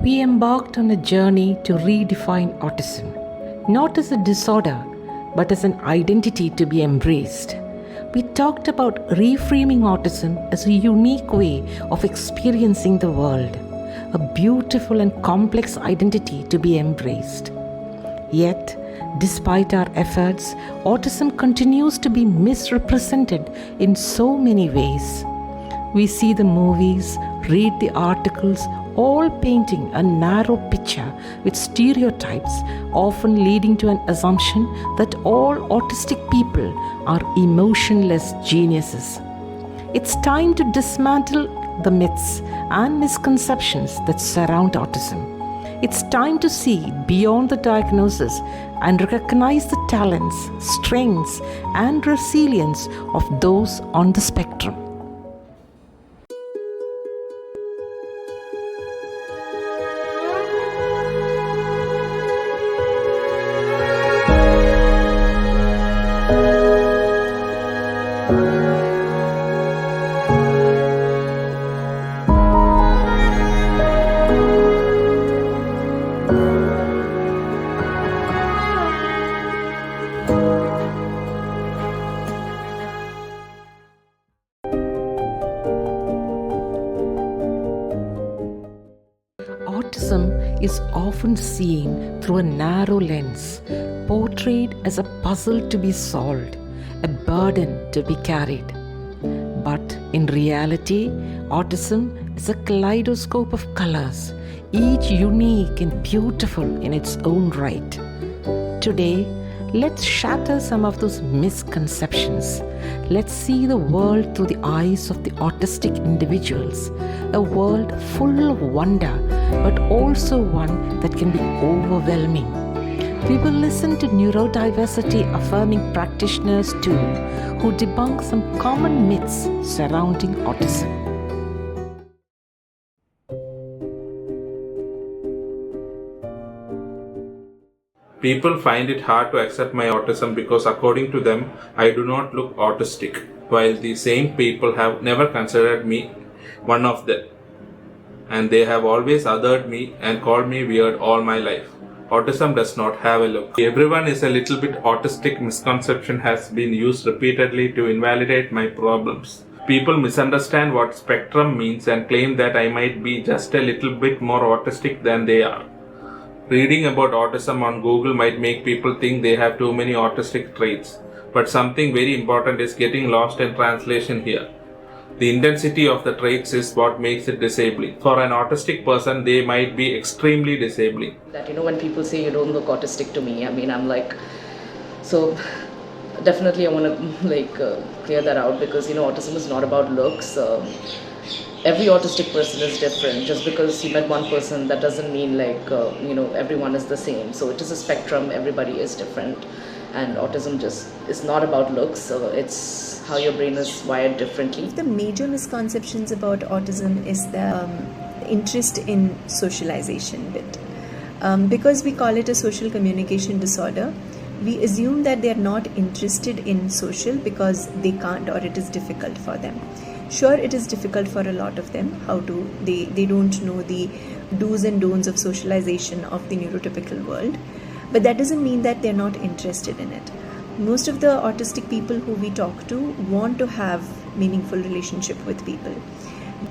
we embarked on a journey to redefine autism, not as a disorder, but as an identity to be embraced. We talked about reframing autism as a unique way of experiencing the world, a beautiful and complex identity to be embraced. Yet, despite our efforts, autism continues to be misrepresented in so many ways. We see the movies, read the articles, all painting a narrow picture with stereotypes, often leading to an assumption that all autistic people are emotionless geniuses. It's time to dismantle the myths and misconceptions that surround autism. It's time to see beyond the diagnosis and recognize the talents, strengths, and resilience of those on the spectrum. Autism is often seen through a narrow lens, portrayed as a puzzle to be solved, a burden to be carried. But in reality, autism is a kaleidoscope of colors, each unique and beautiful in its own right. Today, let's shatter some of those misconceptions. Let's see the world through the eyes of the autistic individuals, a world full of wonder, but also one that can be overwhelming. We will listen to neurodiversity affirming practitioners too, who debunk some common myths surrounding autism. People find it hard to accept my autism because according to them, I do not look autistic, while the same people have never considered me one of them. And they have always othered me and called me weird all my life. Autism does not have a look. Everyone is a little bit autistic misconception has been used repeatedly to invalidate my problems. People misunderstand what spectrum means and claim that I might be just a little bit more autistic than they are. Reading about autism on Google might make people think they have too many autistic traits, but something very important is getting lost in translation here. The intensity of the traits is what makes it disabling. For an autistic person, they might be extremely disabling. That, when people say you don't look autistic to me, I'm like, so definitely I want to clear that out because, autism is not about looks. Every autistic person is different. Just because you met one person, that doesn't mean everyone is the same. So it is a spectrum, everybody is different. And autism just is not about looks, it's how your brain is wired differently. The major misconceptions about autism is the interest in socialization bit. Because we call it a social communication disorder, we assume that they are not interested in social because they can't or it is difficult for them. Sure, it is difficult for a lot of them. They don't know the do's and don'ts of socialization of the neurotypical world. But that doesn't mean that they're not interested in it. Most of the autistic people who we talk to want to have meaningful relationship with people.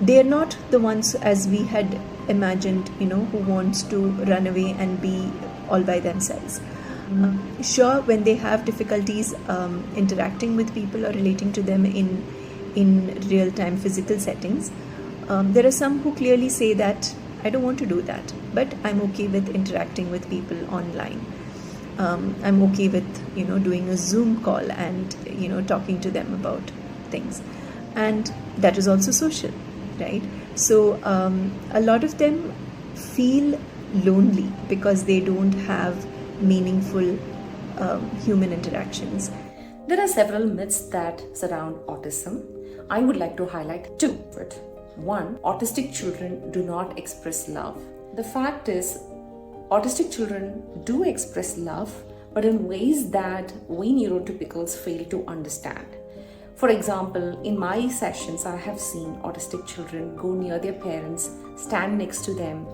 They're not the ones as we had imagined, who wants to run away and be all by themselves. Sure, when they have difficulties interacting with people or relating to them in real-time physical settings, there are some who clearly say that I don't want to do that, but I'm okay with interacting with people online. I'm okay with doing a Zoom call and talking to them about things, and that is also social, right? So a lot of them feel lonely because they don't have meaningful human interactions. There are several myths that surround autism. I would like to highlight two. One, autistic children do not express love. The fact is, autistic children do express love, but in ways that we neurotypicals fail to understand. For example, in my sessions, I have seen autistic children go near their parents, stand next to them,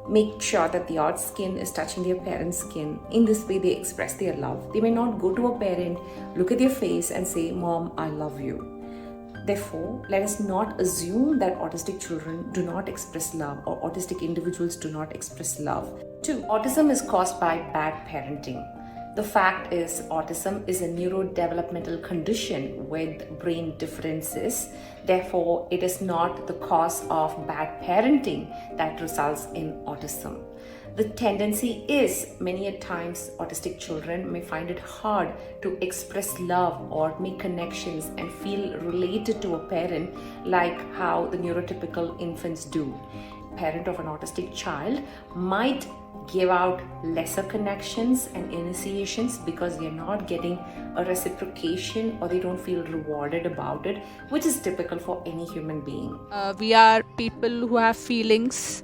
make sure that the art's skin is touching their parent's skin. In this way, they express their love. They may not go to a parent, look at their face and say, "Mom, I love you." Therefore, let us not assume that autistic children do not express love or autistic individuals do not express love. 2. Autism is caused by bad parenting. The fact is, autism is a neurodevelopmental condition with brain differences. Therefore, it is not the cause of bad parenting that results in autism. The tendency is, many a times, autistic children may find it hard to express love or make connections and feel related to a parent like how the neurotypical infants do. Parent of an autistic child might give out lesser connections and initiations because they're not getting a reciprocation or they don't feel rewarded about it, which is typical for any human being. We are people who have feelings.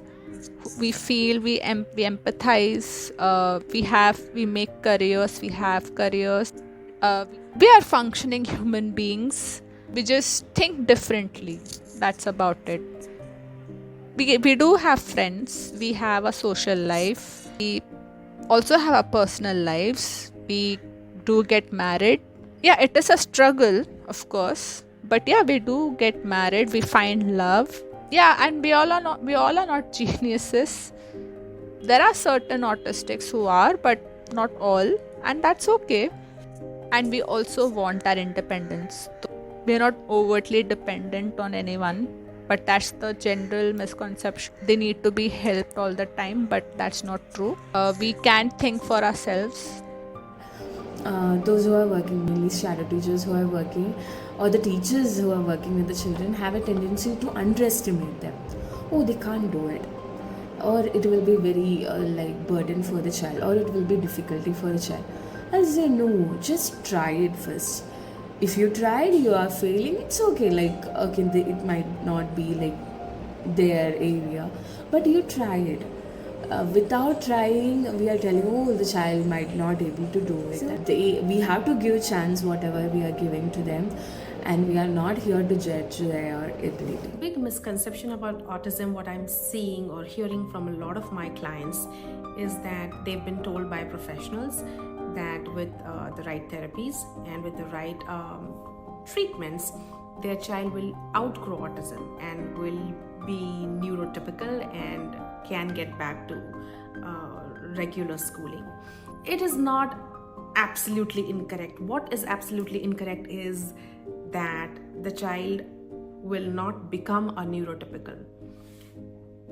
We feel, we empathize, we make careers, we have careers. We are functioning human beings. We just think differently. That's about it. We do have friends. We have a social life. We also have our personal lives. We do get married. Yeah, it is a struggle, of course. But yeah, we do get married. We find love. Yeah, and we all are not geniuses. There are certain autistics who are, but not all, and that's okay. And we also want our independence. We are not overtly dependent on anyone, but that's the general misconception. They need to be helped all the time, but that's not true. We can think for ourselves. Those who are working, mainly shadow teachers who are working, or the teachers who are working with the children, have a tendency to underestimate them. Oh, they can't do it, or it will be very burden for the child, or it will be difficulty for the child. I say no, just try it first. If you tried, you are failing, it's okay. It might not be like their area, but you try it. Without trying, we are telling, oh, the child might not able to do it. We have to give chance whatever we are giving to them, and we are not here to judge their ability. Big misconception about autism, what I'm seeing or hearing from a lot of my clients, is that they've been told by professionals that with the right therapies and with the right treatments, their child will outgrow autism and will be neurotypical and can get back to regular schooling. It is not absolutely incorrect. What is absolutely incorrect is that the child will not become a neurotypical.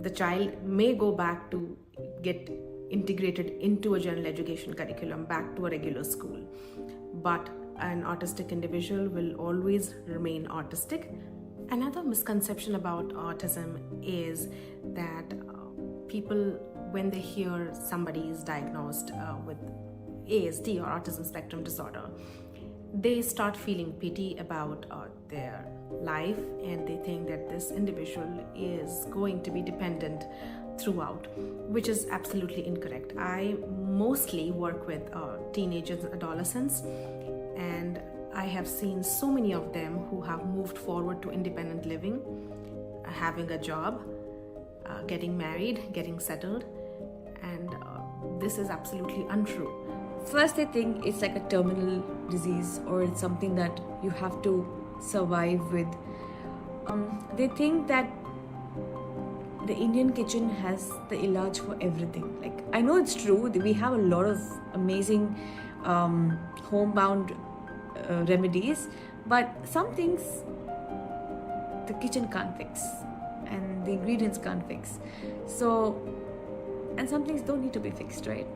The child may go back to get integrated into a general education curriculum, back to a regular school, but an autistic individual will always remain autistic. Another misconception about autism is that people, when they hear somebody is diagnosed with ASD or autism spectrum disorder, they start feeling pity about their life, and they think that this individual is going to be dependent throughout, which is absolutely incorrect. I mostly work with teenagers and adolescents, and I have seen so many of them who have moved forward to independent living, having a job, getting married, getting settled, and this is absolutely untrue. First, they think it's like a terminal disease or it's something that you have to survive with. They think that the Indian kitchen has the ilaj for everything. Like, I know it's true, we have a lot of amazing homebound remedies, but some things the kitchen can't fix and the ingredients can't fix. So, and some things don't need to be fixed, right?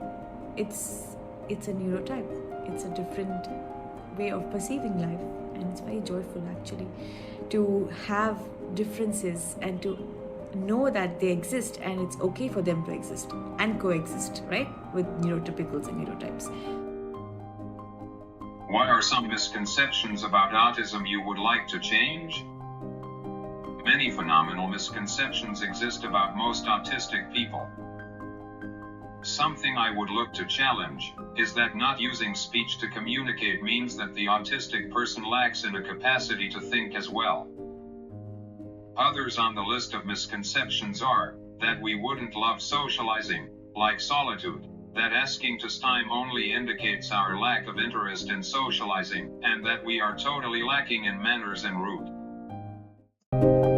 It's a neurotype. It's a different way of perceiving life, and it's very joyful actually to have differences and to know that they exist, and it's okay for them to exist and coexist, right, with neurotypicals and neurotypes. What are some misconceptions about autism you would like to change? Many phenomenal misconceptions exist about most autistic people. Something I would look to challenge is that not using speech to communicate means that the autistic person lacks in a capacity to think as well. Others on the list of misconceptions are, that we wouldn't love socializing, like solitude, that asking to time only indicates our lack of interest in socializing, and that we are totally lacking in manners en route.